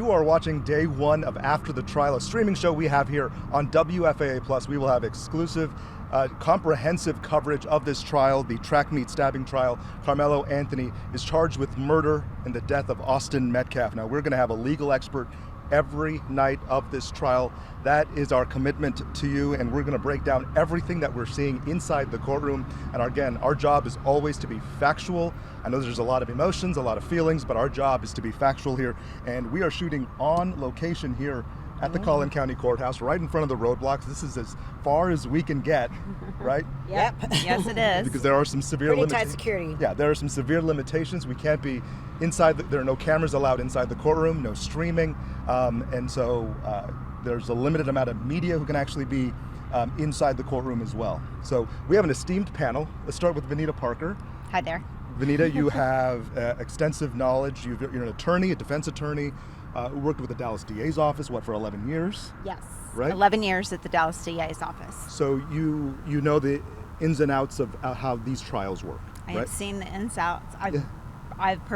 You are watching day one of After the Trial, a streaming show we have here on WFAA+. We will have exclusive, comprehensive coverage of this trial, the track meet stabbing trial. Carmelo Anthony is charged with murder in the death of Austin Metcalf. Now, we're going to have a legal expert every night of this trial. That is our commitment to you, and we're going to break down everything that we're seeing inside the courtroom. And again, our job is always to be factual. I know there's a lot of emotions, a lot of feelings, but our job is to be factual here. And we are shooting on location here at the Collin County Courthouse, right in front of the roadblocks. This is as far as we can get, right? Yep. Yes, it is. Because there are some severe pretty tight security. Yeah, there are some severe limitations. We can't be inside. There are no cameras allowed inside the courtroom, no streaming, and so there's a limited amount of media who can actually be inside the courtroom as well. So we have an esteemed panel. Let's start with Vanita Parker. Hi there. Vanita, you have extensive knowledge. You're an attorney, a defense attorney, who worked with the Dallas DA's office, for 11 years? Yes. Right? 11 years at the Dallas DA's office. So you know the ins and outs of how these trials work, I right? have seen the ins and outs. I've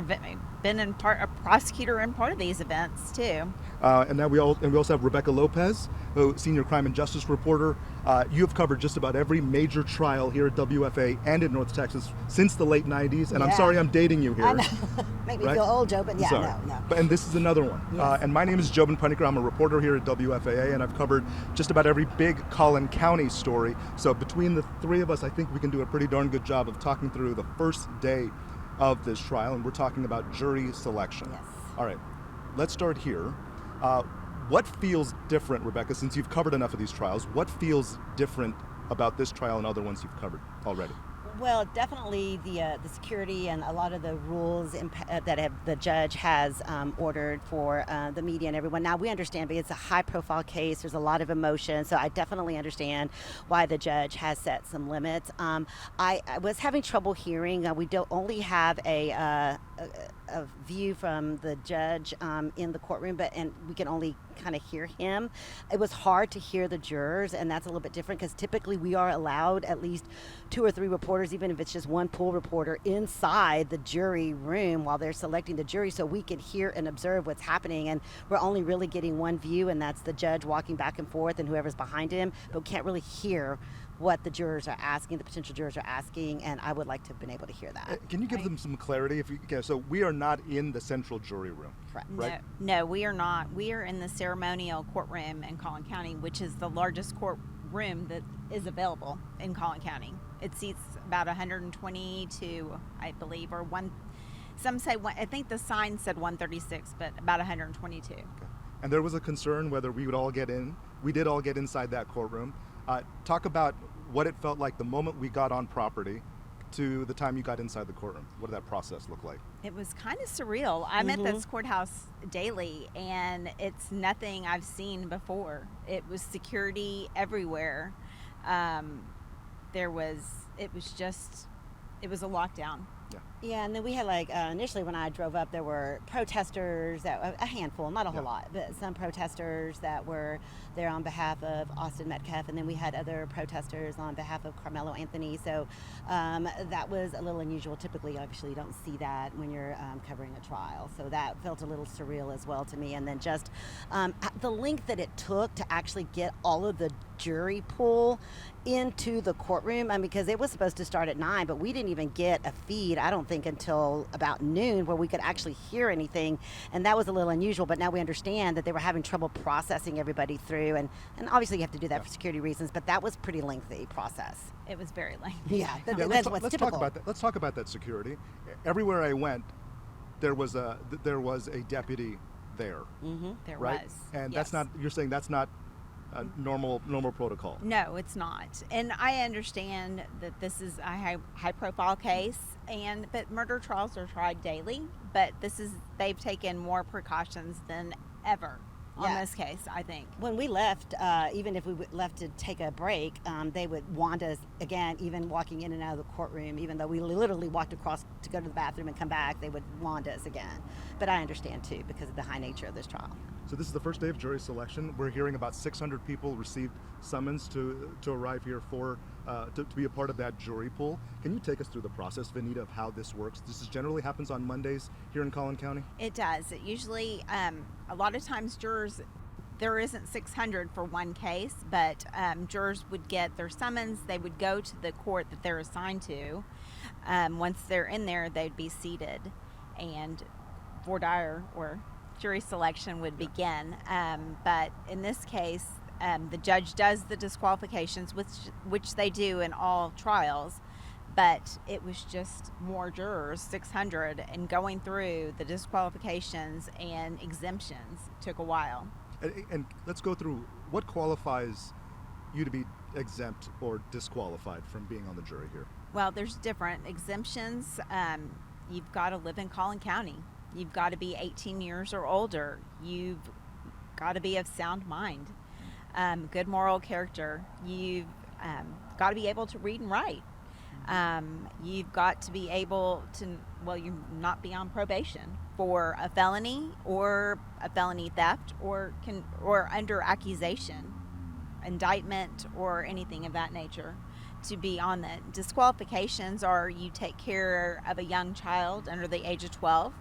been a prosecutor in part of these events too. And now we also have Rebecca Lopez, senior crime and justice reporter. You have covered just about every major trial here at WFA and in North Texas since the late 90s. And I'm sorry I'm dating you here. I know. Make me feel old, Joe, but yeah, no. And this is another one. Yes. And my name is Jobin Puniker. I'm a reporter here at WFAA, and I've covered just about every big Collin County story. So between the three of us, I think we can do a pretty darn good job of talking through the first day of this trial, and we're talking about jury selection. Yes. All right, let's start here. What feels different, Rebecca, since you've covered enough of these trials, what feels different about this trial and other ones you've covered already? Well, definitely the security and a lot of the rules that the judge has ordered for the media and everyone. Now, we understand, but it's a high-profile case. There's a lot of emotion, so I definitely understand why the judge has set some limits. I was having trouble hearing. We don't only have a view from the judge in the courtroom, and we can only kind of hear him. It was hard to hear the jurors, and that's a little bit different because typically we are allowed at least 2 or 3 reporters, even if it's just one pool reporter, inside the jury room while they're selecting the jury, so we can hear and observe what's happening. And we're only really getting one view, and that's the judge walking back and forth and whoever's behind him, but we can't really hear what the jurors are asking, the potential jurors are asking, and I would like to have been able to hear that. Can you give them some clarity? If you can? So we are not in the central jury room. Correct. Right? No, we are not. We are in the ceremonial courtroom in Collin County, which is the largest courtroom that is available in Collin County. It seats about 122, I believe, or one. Some say I think the sign said 136, but about 122. Okay. And there was a concern whether we would all get in. We did all get inside that courtroom. Talk about what it felt like the moment we got on property to the time you got inside the courtroom. What did that process look like? It was kind of surreal. I'm at this courthouse daily, and it's nothing I've seen before. It was security everywhere. It was a lockdown. Yeah, and then we had initially when I drove up, there were protesters, a handful, not a whole lot, but some protesters that were there on behalf of Austin Metcalf, and then we had other protesters on behalf of Carmelo Anthony. So that was a little unusual. Typically, obviously, you don't see that when you're covering a trial. So that felt a little surreal as well to me. And then just the length that it took to actually get all of the jury pool into the courtroom, because it was supposed to start at 9, but we didn't even get a feed, I don't think, until about noon where we could actually hear anything, and that was a little unusual. But now we understand that they were having trouble processing everybody through, and obviously you have to do that for security reasons, but that was pretty lengthy process. It was very lengthy. Yeah, that's what's typical. Talk about that. Let's talk about that security. Everywhere I went, there was a deputy there. There right? was. And yes. that's not, you're saying that's not normal protocol. No, it's not. And I understand that this is a high profile case, but murder trials are tried daily, but they've taken more precautions than ever on this case, I think. When we left, even if we left to take a break, they would wand us again, even walking in and out of the courtroom, even though we literally walked across to go to the bathroom and come back, they would wand us again. But I understand too, because of the high nature of this trial. So this is the first day of jury selection. We're hearing about 600 people received summons to arrive here for to be a part of that jury pool. Can you take us through the process, Vanita, of how this works? This generally happens on Mondays here in Collin County? It does. It usually, a lot of times jurors, there isn't 600 for one case, but jurors would get their summons. They would go to the court that they're assigned to. Once they're in there, they'd be seated, and voir dire or jury selection would begin. But in this case, the judge does the disqualifications, which they do in all trials, but it was just more jurors, 600, and going through the disqualifications and exemptions took a while. And let's go through what qualifies you to be exempt or disqualified from being on the jury here. Well, there's different exemptions. You've got to live in Collin County. You've got to be 18 years or older. You've got to be of sound mind, good moral character. You've got to be able to read and write. You've got to be able to, you not be on probation for a felony or a felony theft or under accusation, indictment, or anything of that nature. To be on the disqualifications are you take care of a young child under the age of 12.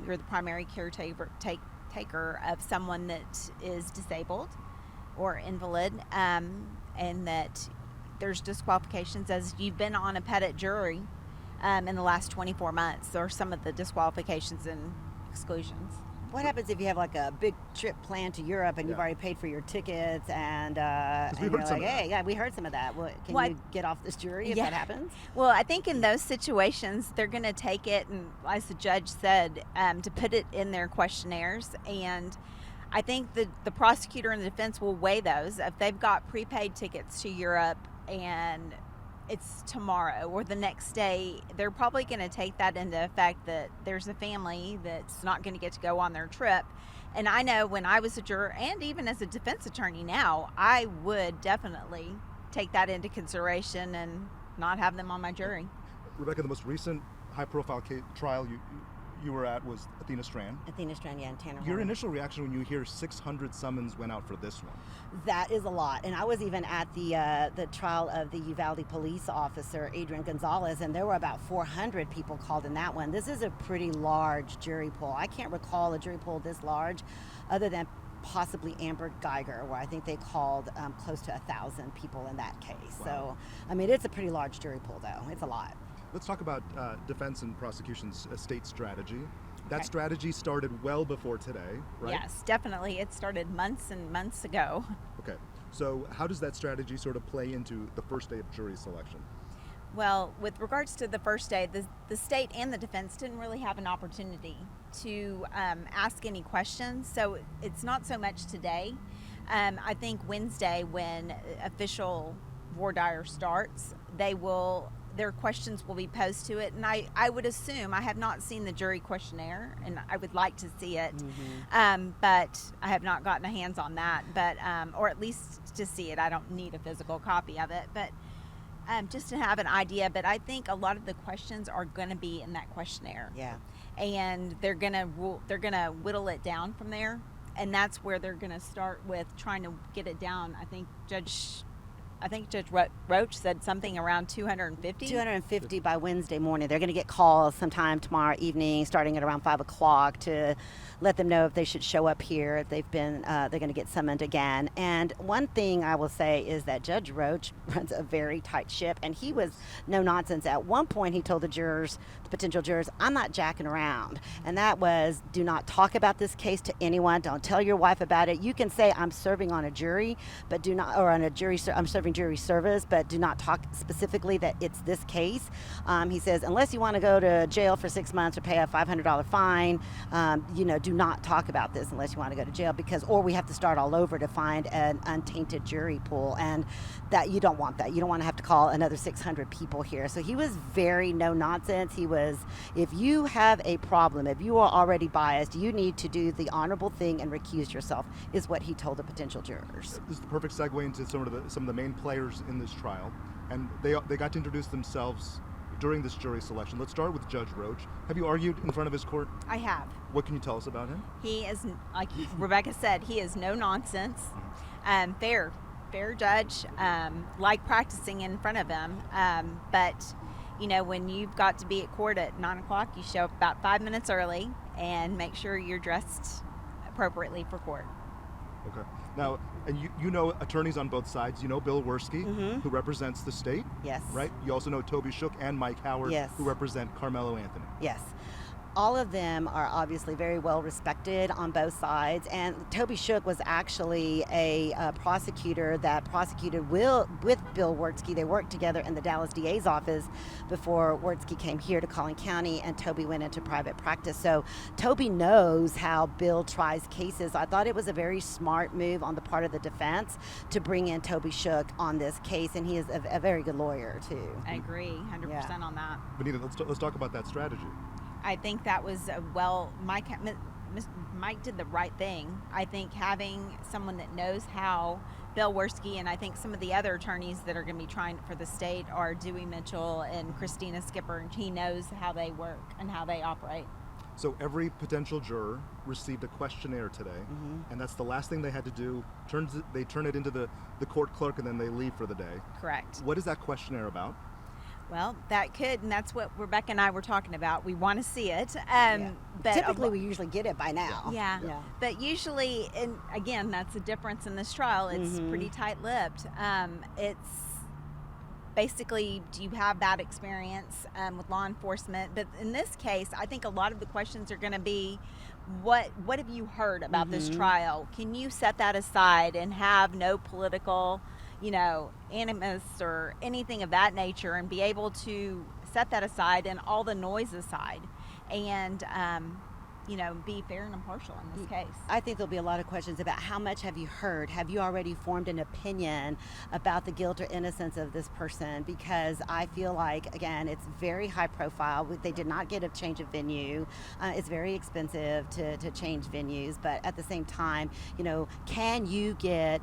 You're the primary caretaker of someone that is disabled or invalid, and that there's disqualifications as you've been on a pettit jury in the last 24 months, or some of the disqualifications and exclusions. What happens if you have like a big trip planned to Europe and you've already paid for your tickets and you're like, hey, yeah, we heard some of that. Can you get off this jury if that happens? Well, I think in those situations, they're going to take it, and as the judge said, to put it in their questionnaires. And I think the prosecutor and the defense will weigh those. If they've got prepaid tickets to Europe and it's tomorrow or the next day, they're probably going to take that into effect that there's a family that's not going to get to go on their trip. And I know when I was a juror, and even as a defense attorney now, I would definitely take that into consideration and not have them on my jury. Rebecca, the most recent high-profile trial you were at was Athena Strand. Athena Strand, yeah, in Tanner. Your initial reaction when you hear 600 summons went out for this one? That is a lot. And I was even at the trial of the Uvalde police officer, Adrian Gonzalez, and there were about 400 people called in that one. This is a pretty large jury pool. I can't recall a jury pool this large other than possibly Amber Geiger, where I think they called close to 1,000 people in that case. Wow. So, I mean, it's a pretty large jury pool, though. It's a lot. Let's talk about defense and prosecution's state strategy. That strategy started well before today, right? Yes, definitely. It started months and months ago. Okay. So how does that strategy sort of play into the first day of jury selection? Well, with regards to the first day, the state and the defense didn't really have an opportunity to ask any questions. So it's not so much today. I think Wednesday, when official voir dire starts, their questions will be posed to it, and I would assume, I have not seen the jury questionnaire, and I would like to see it, but I have not gotten a hands on that, but or at least to see it. I don't need a physical copy of it, but just to have an idea. But I think a lot of the questions are going to be in that questionnaire, and they're gonna whittle it down from there, and that's where they're going to start with trying to get it down. I think Judge Roach said something around 250. 250 by Wednesday morning. They're going to get calls sometime tomorrow evening, starting at around 5 o'clock, to let them know if they should show up here. If they've been, they're going to get summoned again. And one thing I will say is that Judge Roach runs a very tight ship, and he was no nonsense. At one point, he told the potential jurors, "I'm not jacking around," and that was, do not talk about this case to anyone. Don't tell your wife about it. You can say I'm serving on a jury, but do not, or on a jury. I'm serving jury service, but do not talk specifically that it's this case. He says, unless you want to go to jail for 6 months or pay a $500 fine, do not talk about this unless you want to go to jail, or we have to start all over to find an untainted jury pool, and that you don't want that. You don't want to have to call another 600 people here. So he was very no nonsense. He was, if you have a problem, if you are already biased, you need to do the honorable thing and recuse yourself, is what he told the potential jurors. This is the perfect segue into some of the main players in this trial, and they got to introduce themselves during this jury selection. Let's start with Judge Roach. Have you argued in front of his court? I have. What can you tell us about him? He is, like Rebecca said, he is no nonsense, fair. fair judge, like practicing in front of him. But, when you've got to be at court at 9 o'clock, you show up about 5 minutes early and make sure you're dressed appropriately for court. Okay. Now, and you know attorneys on both sides. You know Bill Werski, who represents the state. Yes. Right? You also know Toby Shook and Mike Howard, Yes. who represent Carmelo Anthony. Yes. All of them are obviously very well respected on both sides, and Toby Shook was actually a prosecutor that prosecuted with Bill Werski. They worked together in the Dallas DA's office before Werski came here to Collin County, and Toby went into private practice. So Toby knows how Bill tries cases. I thought it was a very smart move on the part of the defense to bring in Toby Shook on this case, and he is a very good lawyer too. I agree 100% on that. Benita, let's talk about that strategy. I think that was Mike did the right thing. I think having someone that knows how Bill Werski, and I think some of the other attorneys that are going to be trying for the state are Dewey Mitchell and Christina Skipper, and he knows how they work and how they operate. So every potential juror received a questionnaire today, and that's the last thing they had to do. They turn it into the court clerk, and then they leave for the day. Correct. What is that questionnaire about? Well, and that's what Rebecca and I were talking about. We want to see it. But typically, we usually get it by now. Yeah. But usually, and again, that's the difference in this trial. It's pretty tight-lipped. It's basically, do you have that experience with law enforcement? But in this case, I think a lot of the questions are going to be, what have you heard about this trial? Can you set that aside and have no political animus or anything of that nature, and be able to set that aside and all the noise aside, and be fair and impartial in this case? I think there'll be a lot of questions about how much have you heard? Have you already formed an opinion about the guilt or innocence of this person? Because I feel like, again, it's very high profile. They did not get a change of venue. It's very expensive to change venues, but at the same time, can you get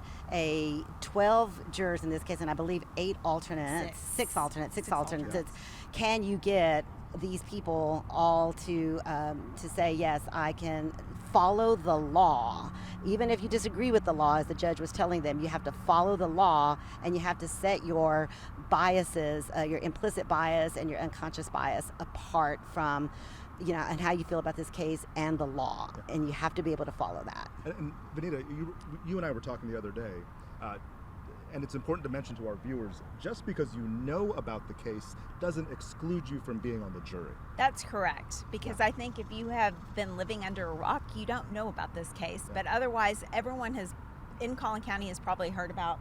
12 jurors in this case, and I believe 8 alternates, six alternates. Can you get these people all to say, yes, I can follow the law, even if you disagree with the law? As the judge was telling them, you have to follow the law, and you have to set your biases, your implicit bias and your unconscious bias apart from and how you feel about this case and the law, and you have to be able to follow that. And Benita, you and I were talking the other day, and it's important to mention to our viewers, just because you know about the case doesn't exclude you from being on the jury. That's correct, because I think if you have been living under a rock, you don't know about this case. But otherwise, everyone in Collin County has probably heard about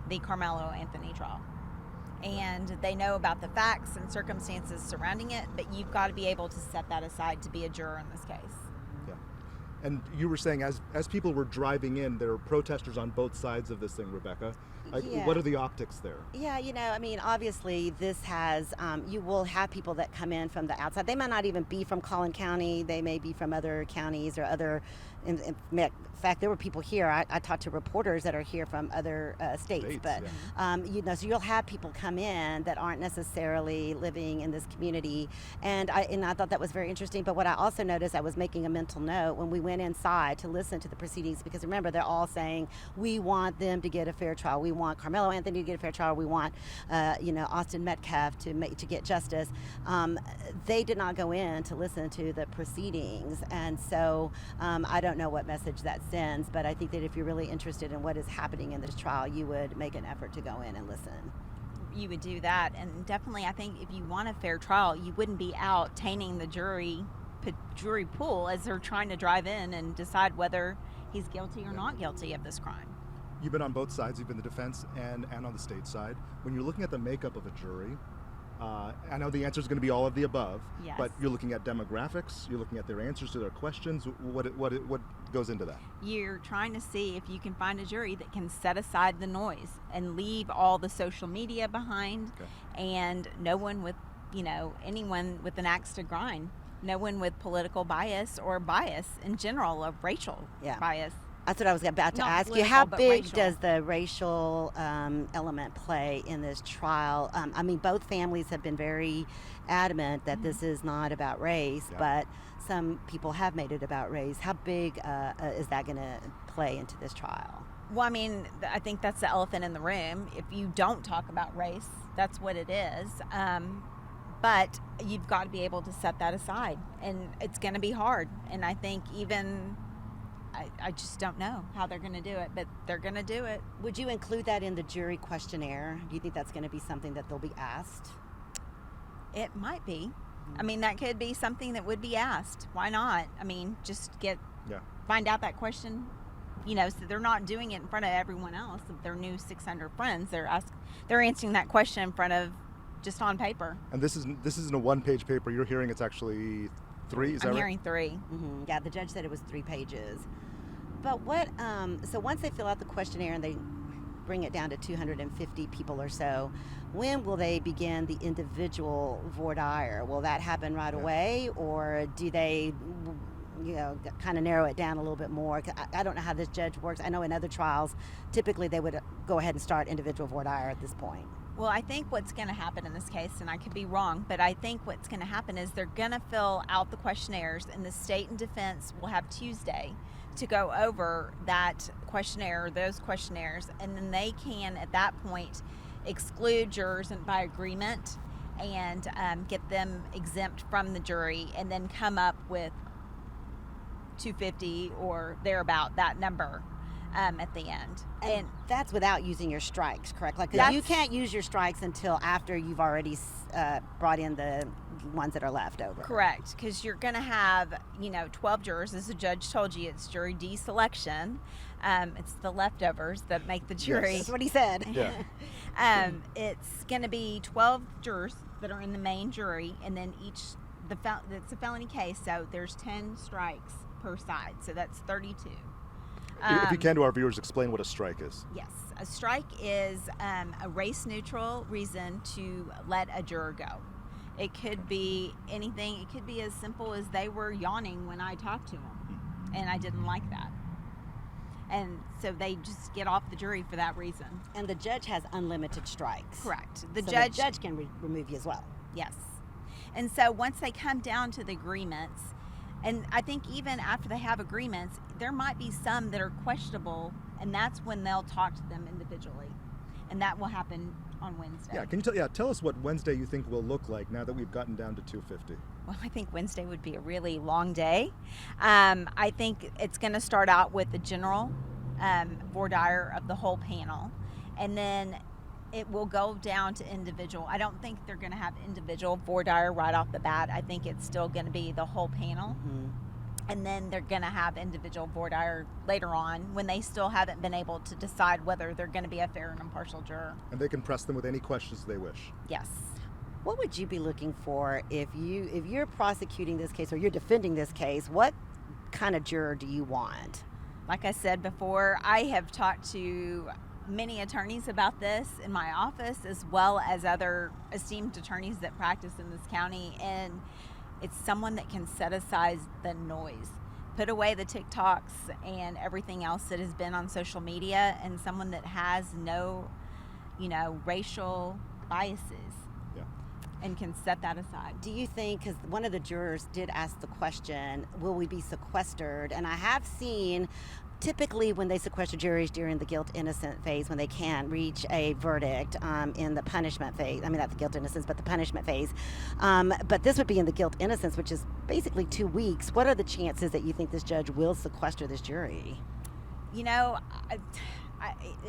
the Carmelo Anthony trial. And they know about the facts and circumstances surrounding it, but you've got to be able to set that aside to be a juror in this case. And you were saying, as people were driving in, there were protesters on both sides of this thing, Rebecca. What are the optics there? Yeah, obviously this has, you will have people that come in from the outside. They might not even be from Collin County. They may be from other counties or other, in fact, there were people here. I talked to reporters that are here from other states. But, so you'll have people come in that aren't necessarily living in this community. And I thought that was very interesting. But what I also noticed, I was making a mental note when we went inside to listen to the proceedings, because remember, they're all saying, we want them to get a fair trial. We want Carmelo Anthony to get a fair trial. We want, Austin Metcalf to get justice. They did not go in to listen to the proceedings, and so I don't know what message that sends. But I think that if you're really interested in what is happening in this trial, you would make an effort to go in and listen. You would do that, and definitely, I think if you want a fair trial, you wouldn't be out tainting the jury pool as they're trying to drive in and decide whether he's guilty or not guilty of this crime. You've been on both sides. You've been the defense and on the state side. When you're looking at the makeup of a jury, I know the answer is going to be all of the above, yes, but you're looking at demographics, you're looking at their answers to their questions. What goes into that? You're trying to see if you can find a jury that can set aside the noise and leave all the social media behind, and no one with, anyone with an axe to grind, no one with political bias or bias in general, of racial bias. That's what I was about to ask you. How big does the racial element play in this trial? Both families have been very adamant that this is not about race, but some people have made it about race. How big is that going to play into this trial? Well, I mean, I think that's the elephant in the room. If you don't talk about race, that's what it is. But you've got to be able to set that aside, and it's going to be hard. And I think I just don't know how they're going to do it, but they're going to do it. Would you include that in the jury questionnaire? Do you think that's going to be something that they'll be asked? It might be. I mean, that could be something that would be asked. Why not? I mean, just find out that question. So they're not doing it in front of everyone else. Of their new 600 friends, they're answering that question in front of just on paper. And this isn't a one-page paper. You're hearing it's actually 3. Is that right? I'm hearing 3. Mm-hmm. Yeah, the judge said it was 3 pages. But what? So once they fill out the questionnaire and they bring it down to 250 people or so, when will they begin the individual voir dire? Will that happen right away, or do they, kind of narrow it down a little bit more? I don't know how this judge works. I know in other trials, typically they would go ahead and start individual voir dire at this point. Well, I think what's going to happen in this case, and I could be wrong, but I think what's going to happen is they're going to fill out the questionnaires, and the state and defense will have Tuesday to go over that questionnaire, those questionnaires, and then they can, at that point, exclude jurors by agreement and get them exempt from the jury, and then come up with 250 or thereabout, that number at the end. And that's without using your strikes, correct? Like, you can't use your strikes until after you've already brought in the ones that are left over. Correct, because you're going to have, 12 jurors. As the judge told you, it's jury deselection. It's the leftovers that make the jury. Yes. That's what he said. Yeah. It's going to be 12 jurors that are in the main jury, and then it's a felony case, so there's 10 strikes per side, so that's 32. If you can, to our viewers, explain what a strike is. Yes. A strike is a race-neutral reason to let a juror go. It could be anything. It could be as simple as they were yawning when I talked to them, and I didn't like that. And so they just get off the jury for that reason. And the judge has unlimited strikes. Correct. The judge can remove you as well. Yes. And so once they come down to the agreements, and I think even after they have agreements, there might be some that are questionable, and that's when they'll talk to them individually. And that will happen on Wednesday. Yeah, can you tell us what Wednesday you think will look like now that we've gotten down to 250? Well, I think Wednesday would be a really long day. I think it's going to start out with the general voir dire of the whole panel, and then it will go down to individual. I don't think they're going to have individual voir dire right off the bat. I think it's still going to be the whole panel. Mm-hmm. And then they're going to have individual voir dire later on when they still haven't been able to decide whether they're going to be a fair and impartial juror. And they can press them with any questions they wish. Yes. What would you be looking for if you're prosecuting this case or you're defending this case? What kind of juror do you want? Like I said before, I have talked to many attorneys about this in my office, as well as other esteemed attorneys that practice in this county, and it's someone that can set aside the noise, put away the TikToks and everything else that has been on social media, and someone that has no, racial biases. Yeah. And can set that aside. Do you think, because one of the jurors did ask the question, will we be sequestered? And I have seen typically when they sequester juries during the guilt-innocent phase, when they can't reach a verdict in the punishment phase, I mean not the guilt-innocence, but the punishment phase, but this would be in the guilt-innocence, which is basically 2 weeks. What are the chances that you think this judge will sequester this jury? It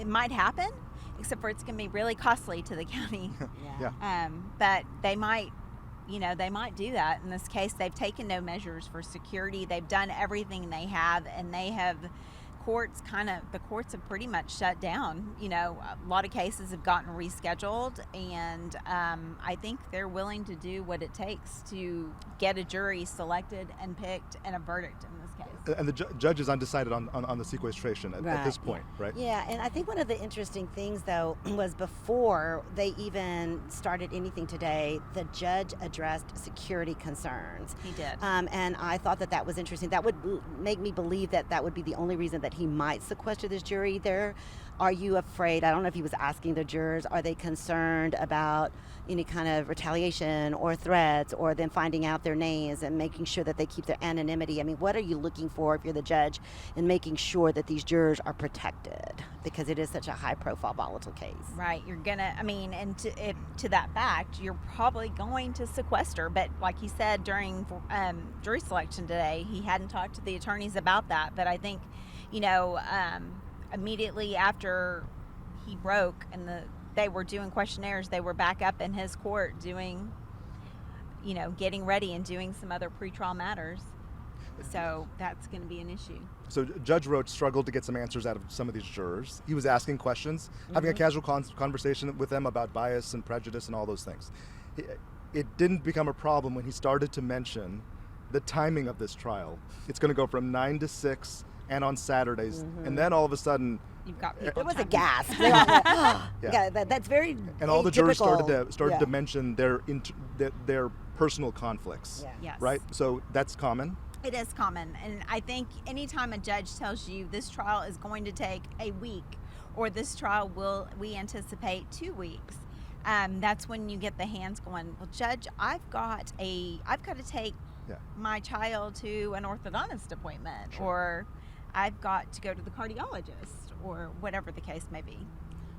might happen, except for it's going to be really costly to the county. Yeah. But they might do that. In this case, they've taken no measures for security. They've done everything they have, and the courts have pretty much shut down. A lot of cases have gotten rescheduled, and I think they're willing to do what it takes to get a jury selected and picked and a verdict in this case. And the judge is undecided on the sequestration at this point, right? Yeah, and I think one of the interesting things, though, was before they even started anything today, the judge addressed security concerns. He did. And I thought that was interesting. That would make me believe that would be the only reason that he might sequester this jury there. Are you afraid? I don't know if he was asking the jurors, are they concerned about any kind of retaliation or threats, or them finding out their names and making sure that they keep their anonymity? I mean, what are you looking for if you're the judge in making sure that these jurors are protected? Because it is such a high profile, volatile case. Right. You're going to, I mean, and to that fact, you're probably going to sequester. But like he said during jury selection today, he hadn't talked to the attorneys about that. But I think, immediately after he broke and they were doing questionnaires, they were back up in his court doing, getting ready and doing some other pretrial matters. So that's going to be an issue. So Judge Roach struggled to get some answers out of some of these jurors. He was asking questions, having a casual conversation with them about bias and prejudice and all those things. It didn't become a problem when he started to mention the timing of this trial. It's going to go from 9 to 6 and on Saturdays. And then all of a sudden, You've got people. It was a trying- gasp. They all went, "Oh." Yeah. That's very and all the jurors atypical. started to mention their personal conflicts, Yeah. Yes. right? So that's common. It is common. And I think anytime a judge tells you this trial is going to take a week, or this trial we anticipate 2 weeks, that's when you get the hands going, well, Judge, I've got to take my child to an orthodontist appointment, or I've got to go to the cardiologist, or whatever the case may be.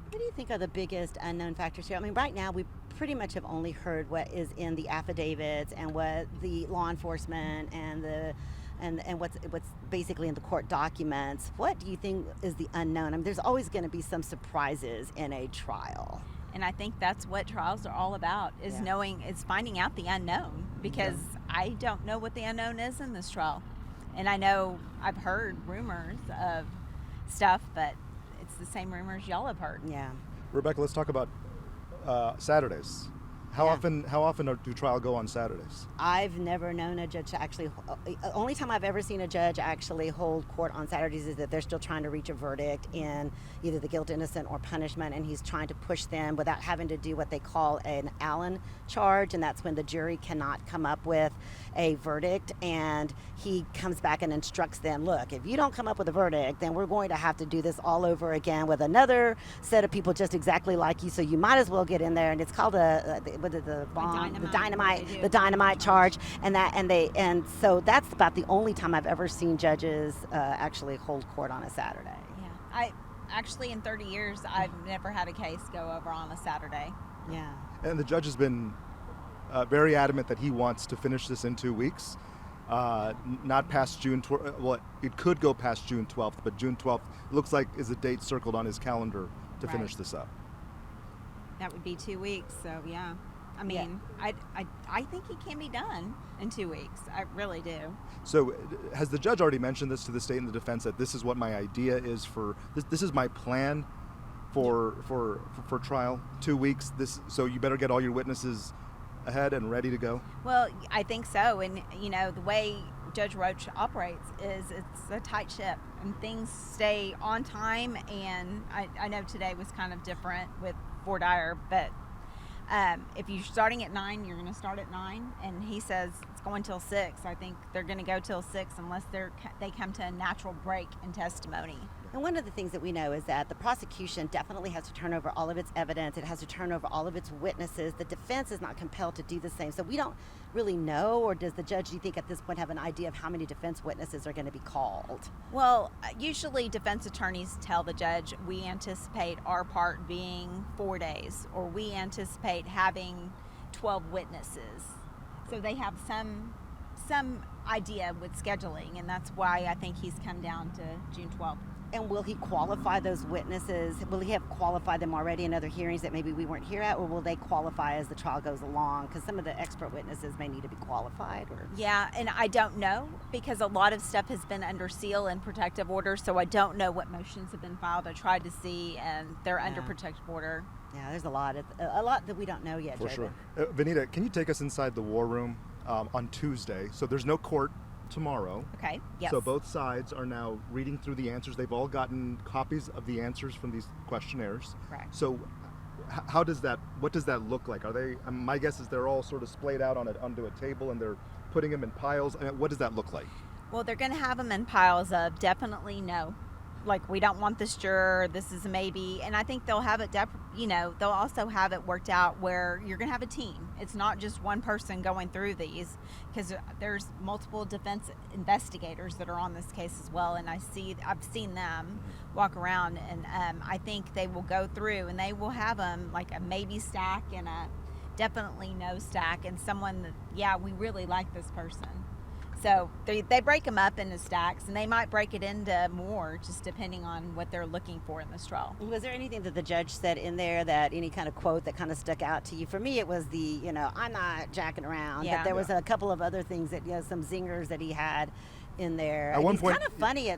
What do you think are the biggest unknown factors here? I mean, right now we pretty much have only heard what is in the affidavits and what the law enforcement and what's basically in the court documents. What do you think is the unknown? I mean, there's always going to be some surprises in a trial. And I think that's what trials are all about, is finding out the unknown, because I don't know what the unknown is in this trial. And I know I've heard rumors of stuff, but it's the same rumors y'all have heard. Yeah. Rebecca, let's talk about Saturdays. How often do trial go on Saturdays? I've never known a judge to actually, only time I've ever seen a judge actually hold court on Saturdays is that they're still trying to reach a verdict in either the guilt, innocent, or punishment, and he's trying to push them without having to do what they call an Allen charge, and that's when the jury cannot come up with a verdict, and he comes back and instructs them, look, if you don't come up with a verdict, then we're going to have to do this all over again with another set of people just exactly like you, so you might as well get in there. And it's called the dynamite charge, and so that's about the only time I've ever seen judges actually hold court on a Saturday. Yeah, I actually in 30 years I've never had a case go over on a Saturday. Yeah. And the judge has been very adamant that he wants to finish this in 2 weeks, not past June 12th. Well, it could go past June 12th, but June 12th looks like is a date circled on his calendar to finish this up. That would be 2 weeks, so yeah. I mean, I think he can be done in 2 weeks. I really do. So has the judge already mentioned this to the state and the defense, that this is what my idea is for this is my plan for trial? 2 weeks. So you better get all your witnesses ahead and ready to go? Well, I think so. And the way Judge Roach operates is it's a tight ship, and things stay on time. And I know today was kind of different with Fort Dyer, but if you're starting at 9, you're going to start at 9, and he says it's going till 6. I think they're going to go till 6 unless they come to a natural break in testimony. And one of the things that we know is that the prosecution definitely has to turn over all of its evidence. It has to turn over all of its witnesses. The defense is not compelled to do the same. So we don't really know, or does the judge, do you think, at this point have an idea of how many defense witnesses are going to be called? Well, usually defense attorneys tell the judge, we anticipate our part being 4 days, or we anticipate having 12 witnesses. So they have some idea with scheduling, and that's why I think he's come down to June 12th. And will he qualify those witnesses? Will he have qualified them already in other hearings that maybe we weren't here at, or will they qualify as the trial goes along? Because some of the expert witnesses may need to be qualified. Yeah, and I don't know, because a lot of stuff has been under seal and protective order, so I don't know what motions have been filed. I tried to see, and they're under protective order. Yeah, there's a lot that we don't know yet. For Jobin. sure. Vanita, can you take us inside the war room on Tuesday? So there's no court tomorrow. Okay, yes. So both sides are now reading through the answers. They've all gotten copies of the answers from these questionnaires. Correct. So what does that look like? Are they, my guess is they're all sort of splayed out onto a table, and they're putting them in piles. I mean, what does that look like? Well, they're going to have them in piles of definitely no, like, we don't want this juror, this is a maybe. And I think they'll have it, they'll also have it worked out where you're going to have a team. It's not just one person going through these, because there's multiple defense investigators that are on this case as well. And I've seen them walk around, and I think they will go through and they will have them like a maybe stack and a definitely no stack, and someone that, yeah, we really like this person. So they break them up into stacks, and they might break it into more, just depending on what they're looking for in this trial. Was there anything that the judge said in there, that any kind of quote that kind of stuck out to you? For me, it was the, I'm not jacking around. Yeah. But there was a couple of other things that, some zingers that he had in there. At one point, kind of funny.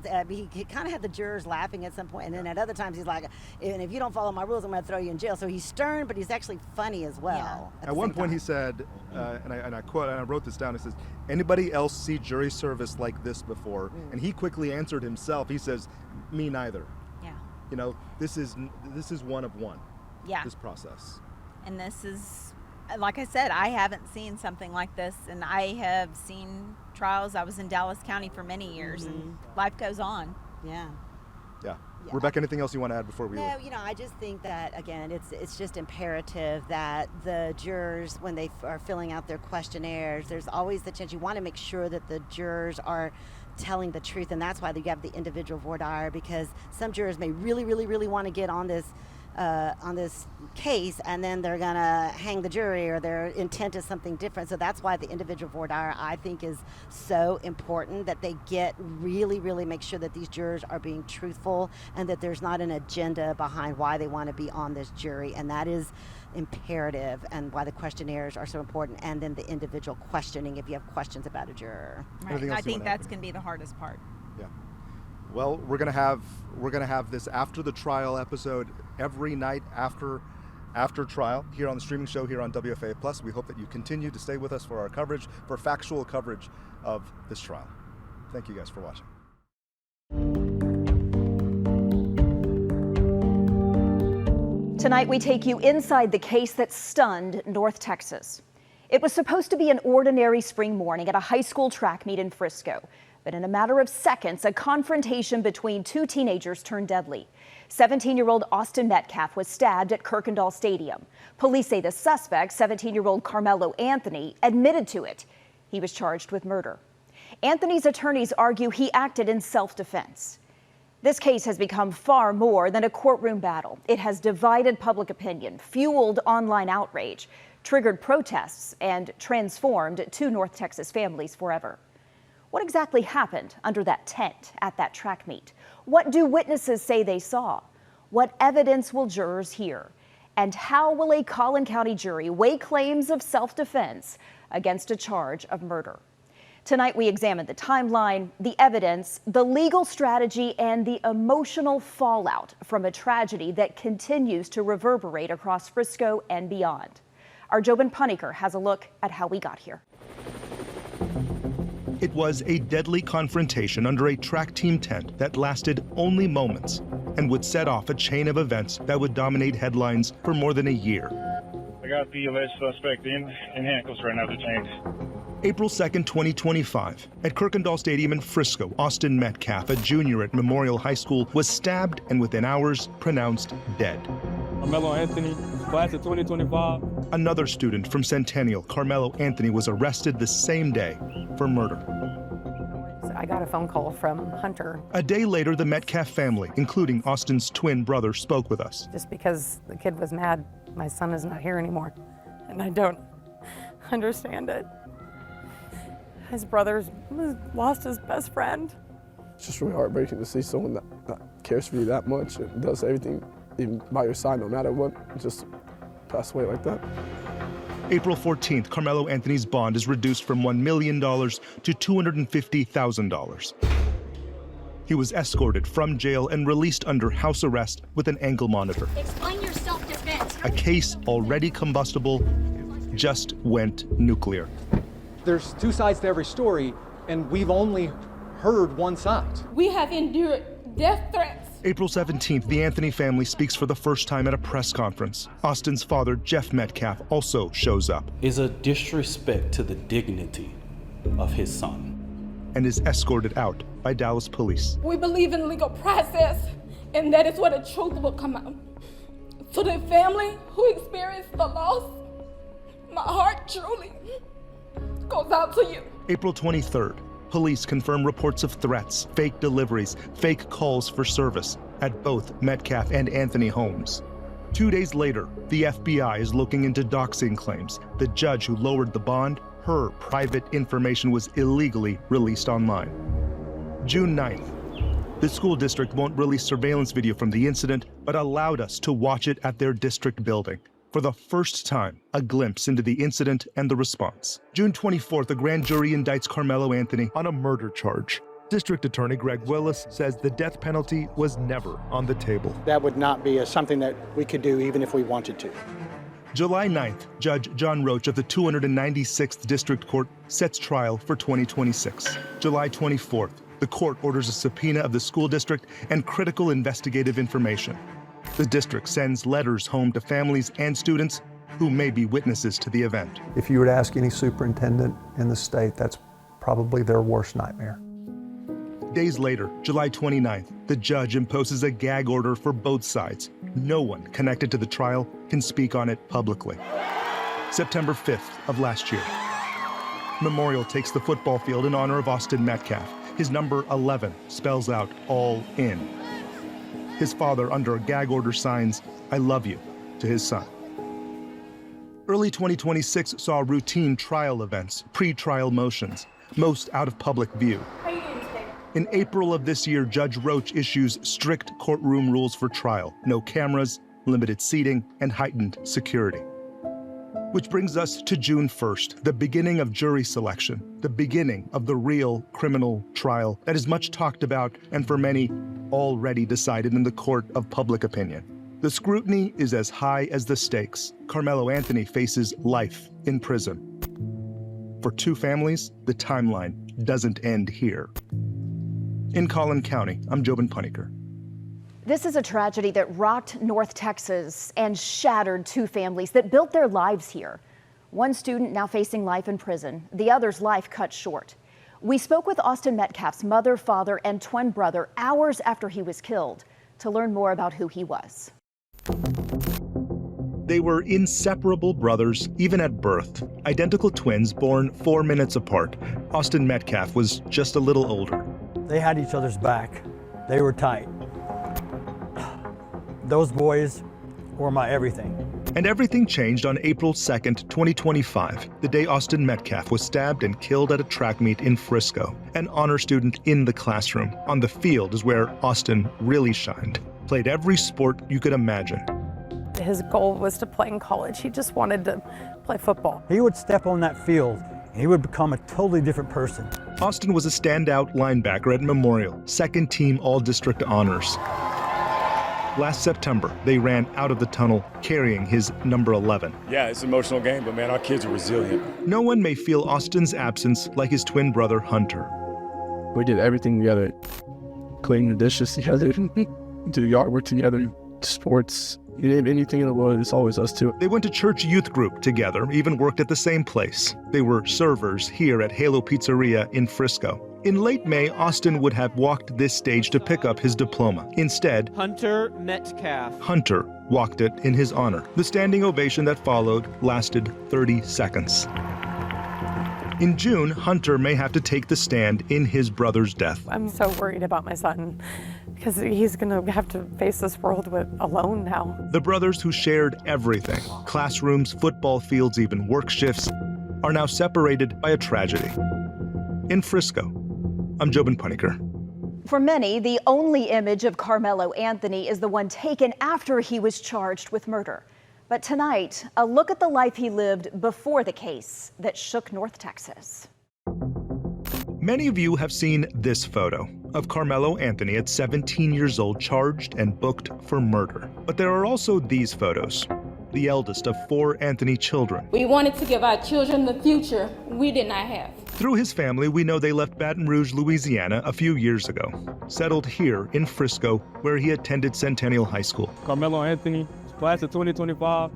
He kind of had the jurors laughing at some point, and then at other times he's like, "And if you don't follow my rules, I'm going to throw you in jail." So he's stern, but he's actually funny as well. At one point, he said, and I quote, and I wrote this down. He says, "Anybody else see jury service like this before?" And he quickly answered himself. He says, "Me neither." Yeah. This is one of one. Yeah. This process. And this is, like I said, I haven't seen something like this, and I have seen trials. I was in Dallas County for many years, and life goes on. Yeah. Yeah. Rebecca, anything else you want to add before we No, I just think that, again, it's just imperative that the jurors, when they are filling out their questionnaires, there's always the chance, you want to make sure that the jurors are telling the truth, and that's why you have the individual voir dire, because some jurors may really, really, really want to get on this case, and then they're gonna hang the jury, or their intent is something different. So that's why the individual voir dire, I think, is so important, that they really make sure that these jurors are being truthful, and that there's not an agenda behind why they want to be on this jury. And that is imperative, and why the questionnaires are so important, and then the individual questioning if you have questions about a juror. Right. I think that's going to be the hardest part. Yeah. Well, we're gonna have this after the trial episode every night after trial here on the streaming show here on WFAA Plus. We hope that you continue to stay with us for our coverage, for factual coverage of this trial. Thank you guys for watching. Tonight we take you inside the case that stunned North Texas. It was supposed to be an ordinary spring morning at a high school track meet in Frisco. But in a matter of seconds, a confrontation between two teenagers turned deadly. 17-year-old Austin Metcalf was stabbed at Kirkendall Stadium. Police say the suspect, 17-year-old Carmelo Anthony, admitted to it. He was charged with murder. Anthony's attorneys argue he acted in self-defense. This case has become far more than a courtroom battle. It has divided public opinion, fueled online outrage, triggered protests, and transformed two North Texas families forever. What exactly happened under that tent at that track meet? What do witnesses say they saw? What evidence will jurors hear? And how will a Collin County jury weigh claims of self-defense against a charge of murder? Tonight we examine the timeline, the evidence, the legal strategy, and the emotional fallout from a tragedy that continues to reverberate across Frisco and beyond. Our Jobin Puniker has a look at how we got here. It was a deadly confrontation under a track team tent that lasted only moments and would set off a chain of events that would dominate headlines for more than a year. I got the alleged suspect in handcuffs right now, the chains. April 2nd, 2025, at Kirkendall Stadium in Frisco, Austin Metcalf, a junior at Memorial High School, was stabbed and within hours pronounced dead. Carmelo Anthony, class of 2025. Another student from Centennial, Carmelo Anthony, was arrested the same day for murder. I got a phone call from Hunter. A day later, the Metcalf family, including Austin's twin brother, spoke with us. Just because the kid was mad, my son is not here anymore, and I don't understand it. His brother's lost his best friend. It's just really heartbreaking to see someone that cares for you that much and does everything, even by your side, no matter what, just pass away like that. April 14th, Carmelo Anthony's bond is reduced from $1 million to $250,000. He was escorted from jail and released under house arrest with an ankle monitor. Explain your self-defense. A case already combustible just went nuclear. There's two sides to every story, and we've only heard one side. We have endured death threats. April 17th, the Anthony family speaks for the first time at a press conference. Austin's father, Jeff Metcalf, also shows up. Is a disrespect to the dignity of his son. and is escorted out by Dallas police. We believe in legal process, and that is where the truth will come out. To the family who experienced the loss, my heart truly goes out to you. April 23rd, police confirm reports of threats, fake deliveries, fake calls for service at both Metcalf and Anthony homes. 2 days later, the FBI is looking into doxing claims. The judge who lowered the bond, her private information was illegally released online. June 9th, the school district won't release surveillance video from the incident, but allowed us to watch it at their district building. For the first time, a glimpse into the incident and the response. June 24th, a grand jury indicts Carmelo Anthony on a murder charge. District Attorney Greg Willis says the death penalty was never on the table. That would not be something that we could do even if we wanted to. July 9th, Judge John Roach of the 296th District Court sets trial for 2026. July 24th, the court orders a subpoena of the school district and critical investigative information. The district sends letters home to families and students who may be witnesses to the event. If you were to ask any superintendent in the state, that's probably their worst nightmare. Days later, July 29th, the judge imposes a gag order for both sides. No one connected to the trial can speak on it publicly. September 5th of last year, Memorial takes the football field in honor of Austin Metcalf. His number 11 spells out all in. His father, under a gag order, signs, "I love you," to his son. Early 2026 saw routine trial events, pre-trial motions, most out of public view. In April of this year, Judge Roach issues strict courtroom rules for trial: no cameras, limited seating, and heightened security. Which brings us to June 1st, the beginning of jury selection, the beginning of the real criminal trial that is much talked about and for many already decided in the court of public opinion. The scrutiny is as high as the stakes. Carmelo Anthony faces life in prison. For two families, the timeline doesn't end here. In Collin County, I'm Jobin Puniker. This is a tragedy that rocked North Texas and shattered two families that built their lives here. One student now facing life in prison, the other's life cut short. We spoke with Austin Metcalf's mother, father, and twin brother hours after he was killed to learn more about who he was. They were inseparable brothers, even at birth. Identical twins born 4 minutes apart. Austin Metcalf was just a little older. They had each other's back. They were tight. Those boys were my everything. And everything changed on April 2nd, 2025, the day Austin Metcalf was stabbed and killed at a track meet in Frisco. An honor student in the classroom. On the field is where Austin really shined. Played every sport you could imagine. His goal was to play in college. He just wanted to play football. He would step on that field and he would become a totally different person. Austin was a standout linebacker at Memorial, second team All-District honors. Last September, they ran out of the tunnel carrying his number 11. Yeah, it's an emotional game, but man, our kids are resilient. No one may feel Austin's absence like his twin brother, Hunter. We did everything together. Clean the dishes together, do yard work together, sports, anything in the world, it's always us two. They went to church youth group together, even worked at the same place. They were servers here at Halo Pizzeria in Frisco. In late May, Austin would have walked this stage to pick up his diploma. Instead, Hunter Metcalf. Hunter walked it in his honor. The standing ovation that followed lasted 30 seconds. In June, Hunter may have to take the stand in his brother's death. I'm so worried about my son because he's going to have to face this world alone now. The brothers who shared everything, classrooms, football fields, even work shifts, are now separated by a tragedy. In Frisco, I'm Jobin Puniker. For many, the only image of Carmelo Anthony is the one taken after he was charged with murder. But tonight, a look at the life he lived before the case that shook North Texas. Many of you have seen this photo of Carmelo Anthony at 17 years old, charged and booked for murder. But there are also these photos, the eldest of 4 Anthony children. We wanted to give our children the future we did not have. Through his family, we know they left Baton Rouge, Louisiana a few years ago, settled here in Frisco, where he attended Centennial High School. Carmelo Anthony class of 2025,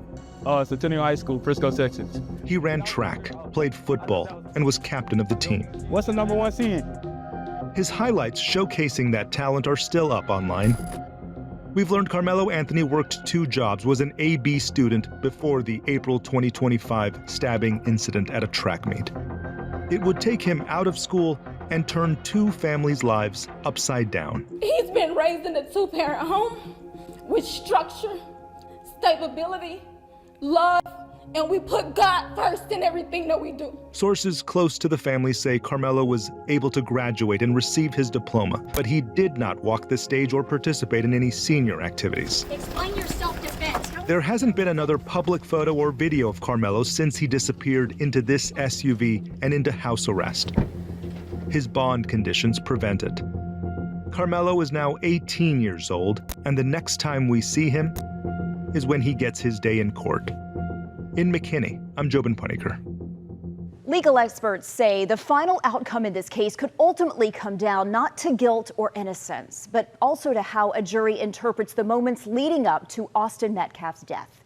Centennial High School, Frisco, Texas. He ran track, played football, and was captain of the team. What's the number 1 seed? His highlights showcasing that talent are still up online. We've learned Carmelo Anthony worked 2 jobs, was an AB student before the April 2025 stabbing incident at a track meet. It would take him out of school and turn 2 families' lives upside down. He's been raised in a 2-parent home with structure, stability, love, and we put God first in everything that we do. Sources close to the family say Carmelo was able to graduate and receive his diploma, but he did not walk the stage or participate in any senior activities. Explain your self-defense. There hasn't been another public photo or video of Carmelo since he disappeared into this SUV and into house arrest. His bond conditions prevent it. Carmelo is now 18 years old, and the next time we see him is when he gets his day in court. In McKinney, I'm Jobin Paniker. Legal experts say the final outcome in this case could ultimately come down not to guilt or innocence, but also to how a jury interprets the moments leading up to Austin Metcalf's death.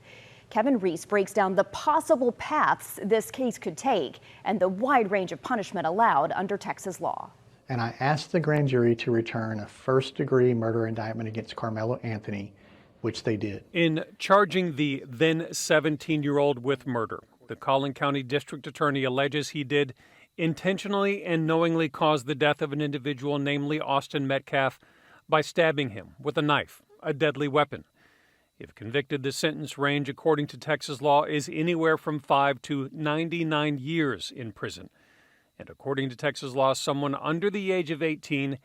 Kevin Reese breaks down the possible paths this case could take and the wide range of punishment allowed under Texas law. And I asked the grand jury to return a first-degree murder indictment against Carmelo Anthony, which they did. In charging the then 17-year-old with murder, the Collin County District Attorney alleges he did intentionally and knowingly cause the death of an individual, namely Austin Metcalf, by stabbing him with a knife, a deadly weapon. If convicted, the sentence range, according to Texas law, is anywhere from 5 to 99 years in prison. And according to Texas law, someone under the age of 18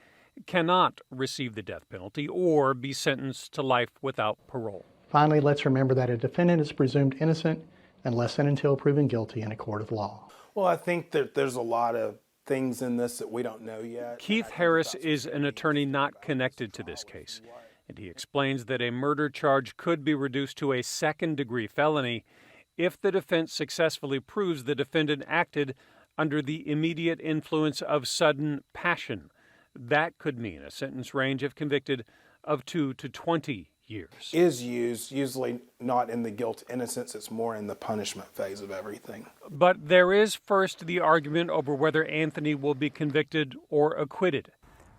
cannot receive the death penalty or be sentenced to life without parole. Finally, let's remember that a defendant is presumed innocent unless and until proven guilty in a court of law. Well, I think that there's a lot of things in this that we don't know yet. Keith Harris is an attorney not connected to this case, and he explains that a murder charge could be reduced to a second-degree felony if the defense successfully proves the defendant acted under the immediate influence of sudden passion. That could mean a sentence range, if convicted, of 2 to 20 years. Is used, usually not in the guilt innocence, it's more in the punishment phase of everything. But there is first the argument over whether Anthony will be convicted or acquitted.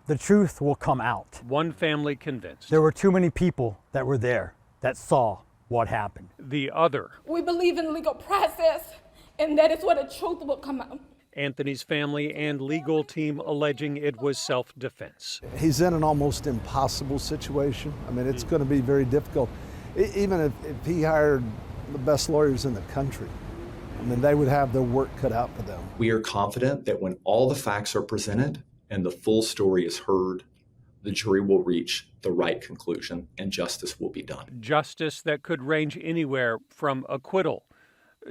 The truth will come out. One family convinced. There were too many people that were there that saw what happened. The other. We believe in legal process, and that is where the truth will come out. Anthony's family and legal team alleging it was self-defense. He's in an almost impossible situation. I mean, it's going to be very difficult. Even if he hired the best lawyers in the country, I mean, they would have their work cut out for them. We are confident that when all the facts are presented and the full story is heard, the jury will reach the right conclusion and justice will be done. Justice that could range anywhere from acquittal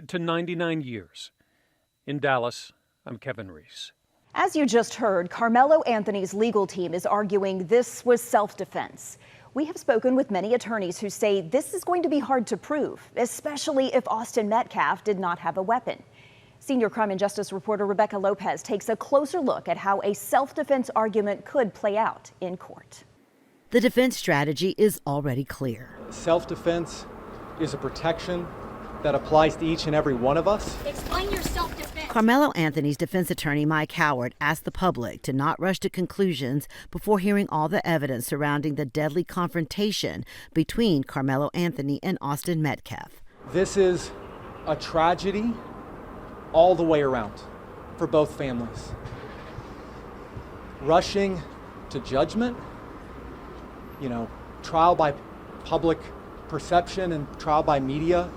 to 99 years. In Dallas, I'm Kevin Reese. As you just heard, Carmelo Anthony's legal team is arguing this was self-defense. We have spoken with many attorneys who say this is going to be hard to prove, especially if Austin Metcalf did not have a weapon. Senior crime and justice reporter Rebecca Lopez takes a closer look at how a self-defense argument could play out in court. The defense strategy is already clear. Self-defense is a protection that applies to each and every one of us. Explain your self-defense. Carmelo Anthony's defense attorney, Mike Howard, asked the public to not rush to conclusions before hearing all the evidence surrounding the deadly confrontation between Carmelo Anthony and Austin Metcalf. This is a tragedy all the way around for both families. Rushing to judgment, trial by public perception and trial by media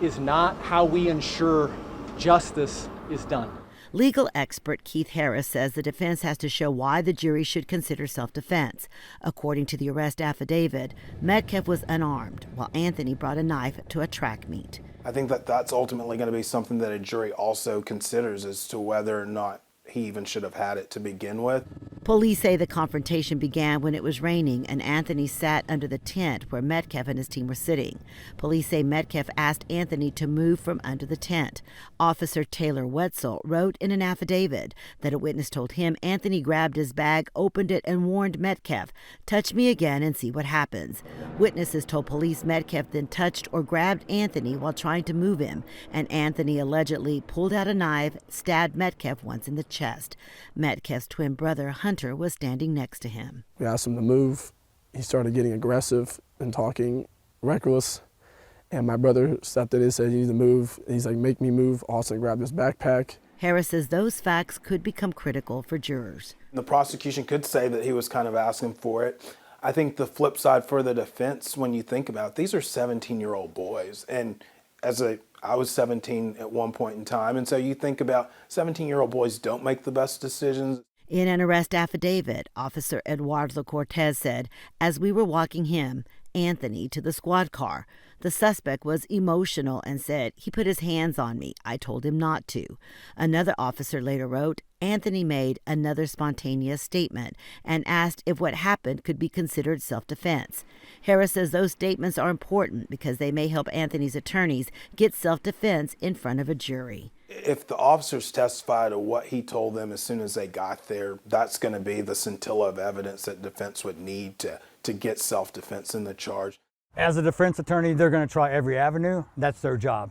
is not how we ensure justice is done. Legal expert Keith Harris says the defense has to show why the jury should consider self-defense. According to the arrest affidavit, Metcalf was unarmed, while Anthony brought a knife to a track meet. I think that that's ultimately going to be something that a jury also considers as to whether or not he even should have had it to begin with. Police say the confrontation began when it was raining and Anthony sat under the tent where Metcalf and his team were sitting. Police say Metcalf asked Anthony to move from under the tent. Officer Taylor Wetzel wrote in an affidavit that a witness told him Anthony grabbed his bag, opened it, and warned Metcalf, "Touch me again and see what happens." Witnesses told police Metcalf then touched or grabbed Anthony while trying to move him, and Anthony allegedly pulled out a knife, stabbed Metcalf once in the chest. Metcalf's twin brother, Hunter, was standing next to him. We asked him to move. He started getting aggressive and talking reckless. And my brother stepped in and said, "You need to move." And he's like, "Make me move." Austin grabbed his backpack. Harris says those facts could become critical for jurors. The prosecution could say that he was kind of asking for it. I think the flip side for the defense, when you think about it, these are 17-year-old boys. And I was 17 at one point in time. And so you think about 17-year-old boys don't make the best decisions. In an arrest affidavit, Officer Eduardo Cortez said, "As we were walking him, Anthony, to the squad car, the suspect was emotional and said, 'He put his hands on me. I told him not to.'" Another officer later wrote, "Anthony made another spontaneous statement and asked if what happened could be considered self-defense." Harris says those statements are important because they may help Anthony's attorneys get self-defense in front of a jury. If the officers testify to what he told them as soon as they got there, that's going to be the scintilla of evidence that defense would need to get self-defense in the charge. As a defense attorney, they're going to try every avenue. That's their job.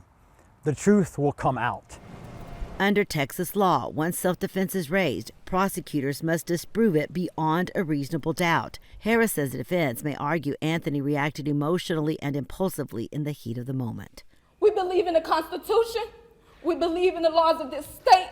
The truth will come out. Under Texas law, once self-defense is raised, prosecutors must disprove it beyond a reasonable doubt. Harris says the defense may argue Anthony reacted emotionally and impulsively in the heat of the moment. We believe in the Constitution. We believe in the laws of this state,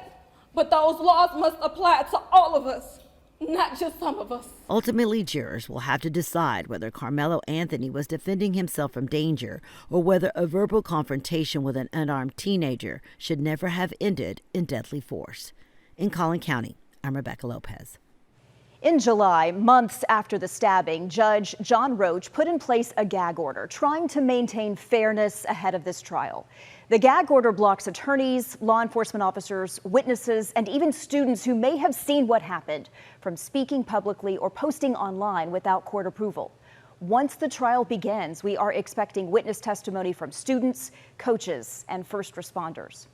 but those laws must apply to all of us, not just some of us. Ultimately, jurors will have to decide whether Carmelo Anthony was defending himself from danger or whether a verbal confrontation with an unarmed teenager should never have ended in deadly force. In Collin County, I'm Rebecca Lopez. In July, months after the stabbing, Judge John Roach put in place a gag order trying to maintain fairness ahead of this trial. The gag order blocks attorneys, law enforcement officers, witnesses, and even students who may have seen what happened from speaking publicly or posting online without court approval. Once the trial begins, we are expecting witness testimony from students, coaches, and first responders.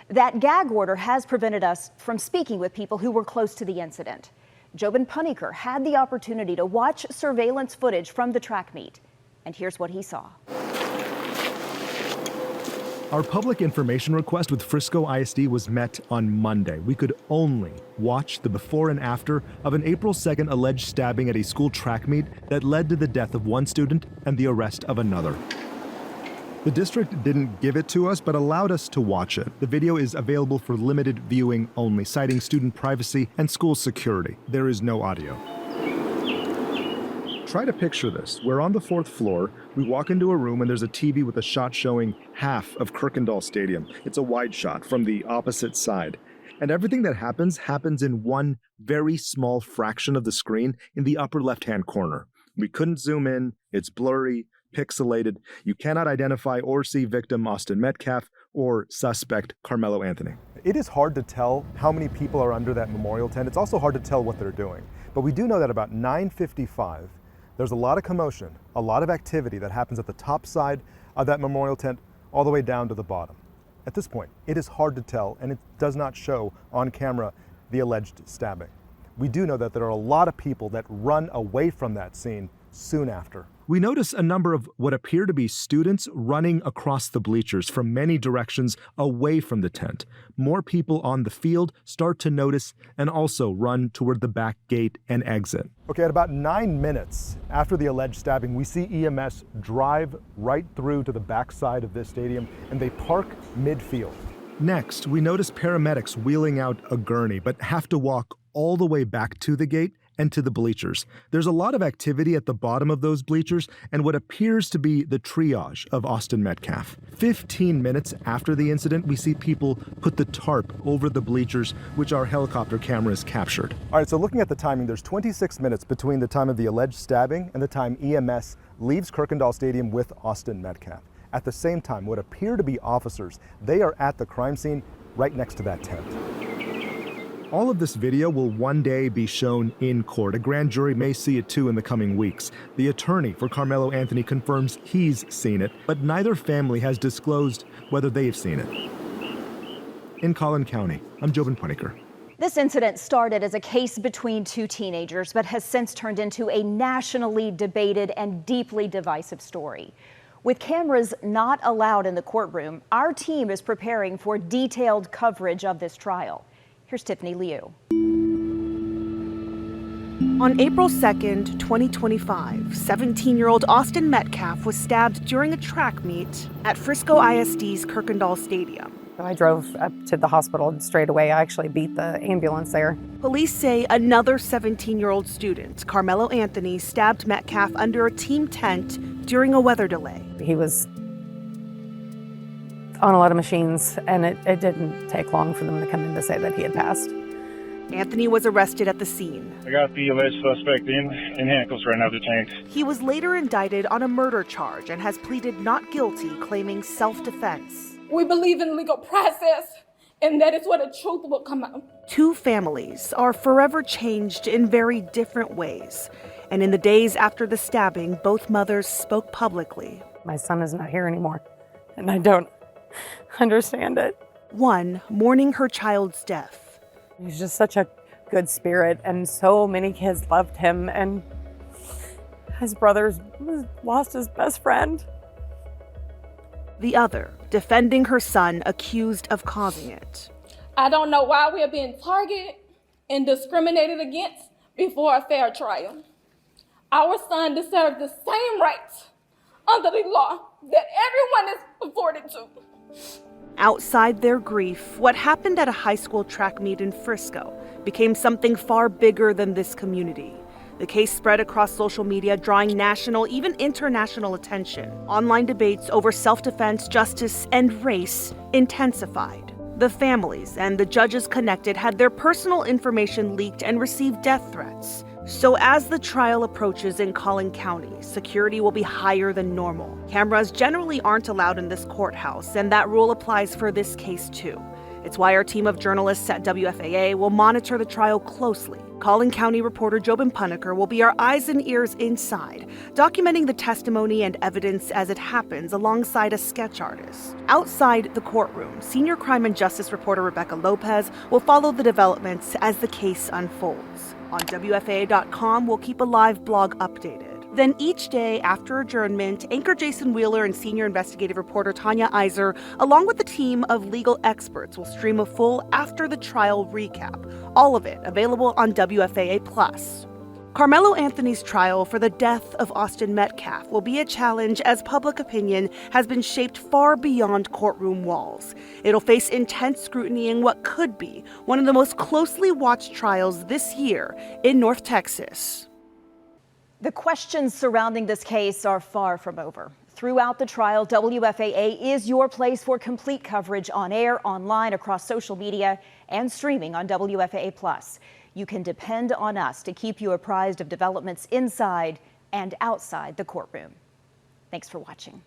That gag order has prevented us from speaking with people who were close to the incident. Jobin Puniker had the opportunity to watch surveillance footage from the track meet, and here's what he saw. Our public information request with Frisco ISD was met on Monday. We could only watch the before and after of an April 2nd alleged stabbing at a school track meet that led to the death of one student and the arrest of another. The district didn't give it to us, but allowed us to watch it. The video is available for limited viewing only, citing student privacy and school security. There is no audio. Try to picture this. We're on the 4th floor. We walk into a room and there's a TV with a shot showing half of Kirkendall Stadium. It's a wide shot from the opposite side. And everything that happens in one very small fraction of the screen in the upper left-hand corner. We couldn't zoom in. It's blurry, pixelated. You cannot identify or see victim Austin Metcalf or suspect Carmelo Anthony. It is hard to tell how many people are under that memorial tent. It's also hard to tell what they're doing. But we do know that about 9:55, there's a lot of commotion, a lot of activity that happens at the top side of that memorial tent all the way down to the bottom. At this point, it is hard to tell, and it does not show on camera the alleged stabbing. We do know that there are a lot of people that run away from that scene soon after. We notice a number of what appear to be students running across the bleachers from many directions away from the tent. More people on the field start to notice and also run toward the back gate and exit. Okay, at about 9 minutes after the alleged stabbing, we see EMS drive right through to the backside of this stadium and they park midfield. Next, we notice paramedics wheeling out a gurney, but have to walk all the way back to the gate and to the bleachers. There's a lot of activity at the bottom of those bleachers and what appears to be the triage of Austin Metcalf. 15 minutes after the incident, we see people put the tarp over the bleachers, which our helicopter cameras captured. All right, so looking at the timing, there's 26 minutes between the time of the alleged stabbing and the time EMS leaves Kirkendall Stadium with Austin Metcalf. At the same time, what appear to be officers, they are at the crime scene right next to that tent. All of this video will one day be shown in court. A grand jury may see it too in the coming weeks. The attorney for Carmelo Anthony confirms he's seen it, but neither family has disclosed whether they've seen it. In Collin County, I'm Jobin Puniker. This incident started as a case between two teenagers, but has since turned into a nationally debated and deeply divisive story. With cameras not allowed in the courtroom, our team is preparing for detailed coverage of this trial. Here's Tiffany Liu. On April 2nd, 2025, 17-year-old Austin Metcalf was stabbed during a track meet at Frisco ISD's Kirkendall Stadium. I drove up to the hospital straight away. I actually beat the ambulance there. Police say another 17-year-old student, Carmelo Anthony, stabbed Metcalf under a team tent during a weather delay. He was on a lot of machines, and it didn't take long for them to come in to say that he had passed. Anthony was arrested at the scene. I got the alleged suspect in handcuffs right now, detained. He was later indicted on a murder charge and has pleaded not guilty, claiming self-defense. We believe in legal process, and that is where the truth will come out. Two families are forever changed in very different ways. And in the days after the stabbing, both mothers spoke publicly. My son is not here anymore, and I don't understand it. One mourning her child's death. He's just such a good spirit, and so many kids loved him, and his brother's lost his best friend. The other defending her son accused of causing it. I don't know why we are being targeted and discriminated against before a fair trial. Our son deserves the same rights under the law that everyone is afforded to. Outside their grief, what happened at a high school track meet in Frisco became something far bigger than this community. The case spread across social media, drawing national, even international attention. Online debates over self-defense, justice, and race intensified. The families and the judges connected had their personal information leaked and received death threats. So as the trial approaches in Collin County, security will be higher than normal. Cameras generally aren't allowed in this courthouse, and that rule applies for this case too. It's why our team of journalists at WFAA will monitor the trial closely. Collin County reporter Jobin Puniker will be our eyes and ears inside, documenting the testimony and evidence as it happens alongside a sketch artist. Outside the courtroom, senior crime and justice reporter Rebecca Lopez will follow the developments as the case unfolds. On WFAA.com, we'll keep a live blog updated. Then each day after adjournment, anchor Jason Wheeler and senior investigative reporter Tanya Iser, along with a team of legal experts, will stream a full after the trial recap. All of it available on WFAA+. Carmelo Anthony's trial for the death of Austin Metcalf will be a challenge as public opinion has been shaped far beyond courtroom walls. It'll face intense scrutiny in what could be one of the most closely watched trials this year in North Texas. The questions surrounding this case are far from over. Throughout the trial, WFAA is your place for complete coverage on air, online, across social media, and streaming on WFAA+. You can depend on us to keep you apprised of developments inside and outside the courtroom. Thanks for watching.